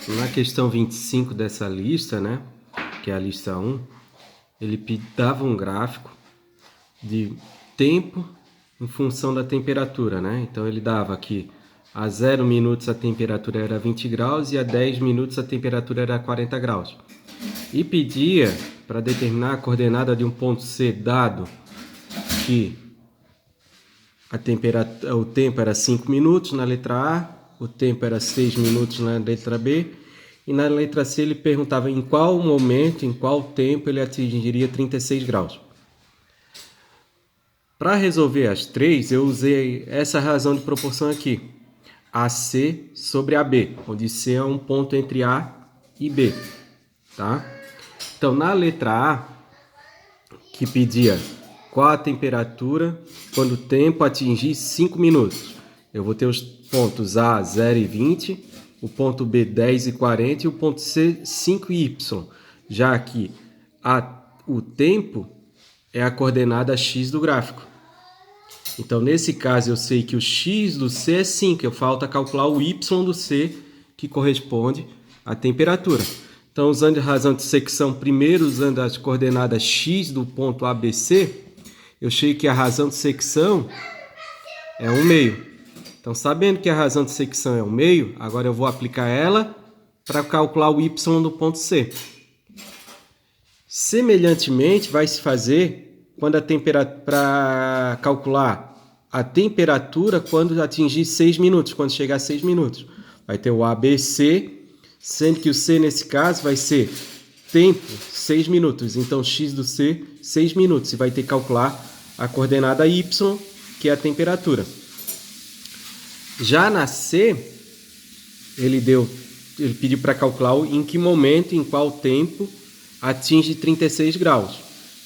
Na questão 25 dessa lista, né, que é a lista 1, ele dava um gráfico de tempo em função da temperatura, né? Então ele dava aqui a 0 minutos a temperatura era 20 graus e a 10 minutos a temperatura era 40 graus. E pedia para determinar a coordenada de um ponto C dado que o tempo era 5 minutos na letra A, o tempo era 6 minutos na letra B, e na letra C ele perguntava em qual momento, em qual tempo ele atingiria 36 graus. Para resolver as três, eu usei essa razão de proporção aqui, AC sobre AB, onde C é um ponto entre A e B. Tá? Então, na letra A, que pedia qual a temperatura quando o tempo atingir 5 minutos. Eu vou ter os pontos A, 0 e 20, o ponto B, 10 e 40 e o ponto C, 5 e Y. Já que o tempo é a coordenada x do gráfico. Então, nesse caso, eu sei que o x do C é 5. Eu falta calcular o y do C, que corresponde à temperatura. Então, usando a razão de secção, primeiro usando as coordenadas x do ponto ABC, eu sei que a razão de secção é 1/2. Então, sabendo que a razão de secção é 1/2, agora eu vou aplicar ela para calcular o y do ponto C. Semelhantemente, vai se fazer quando para calcular a temperatura quando atingir 6 minutos, quando chegar a 6 minutos. Vai ter o ABC, sendo que o C nesse caso vai ser tempo 6 minutos. Então, x do C, 6 minutos. E vai ter que calcular a coordenada y, que é a temperatura. Já na C, ele pediu para calcular em que momento, em qual tempo atinge 36 graus.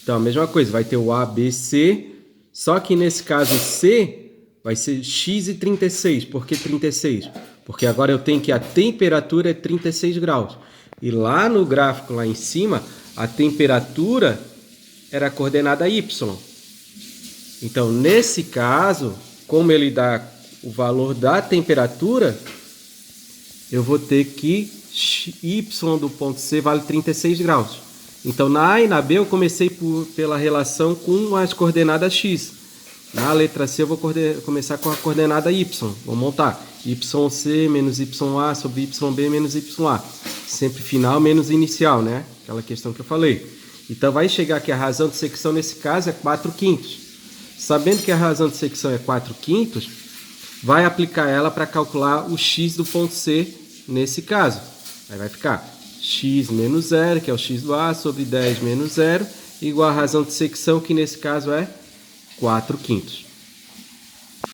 Então, a mesma coisa, vai ter o ABC, só que nesse caso C vai ser x e 36. Por que 36? Porque agora eu tenho que a temperatura é 36 graus. E lá no gráfico, lá em cima, a temperatura era a coordenada y. Então, nesse caso, como ele dá o valor da temperatura, eu vou ter que y do ponto C vale 36 graus. Então, na A e na B, eu comecei pela relação com as coordenadas x. Na letra C, eu vou começar com a coordenada y. Vou montar yc menos ya sobre yb menos ya. Sempre final menos inicial, né? Aquela questão que eu falei. Então, vai chegar que a razão de secção, nesse caso, é 4/5. Sabendo que a razão de secção é 4/5, vai aplicar ela para calcular o x do ponto C nesse caso. Aí vai ficar x menos 0, que é o x do A, sobre 10 menos 0, igual a razão de secção, que nesse caso é 4/5.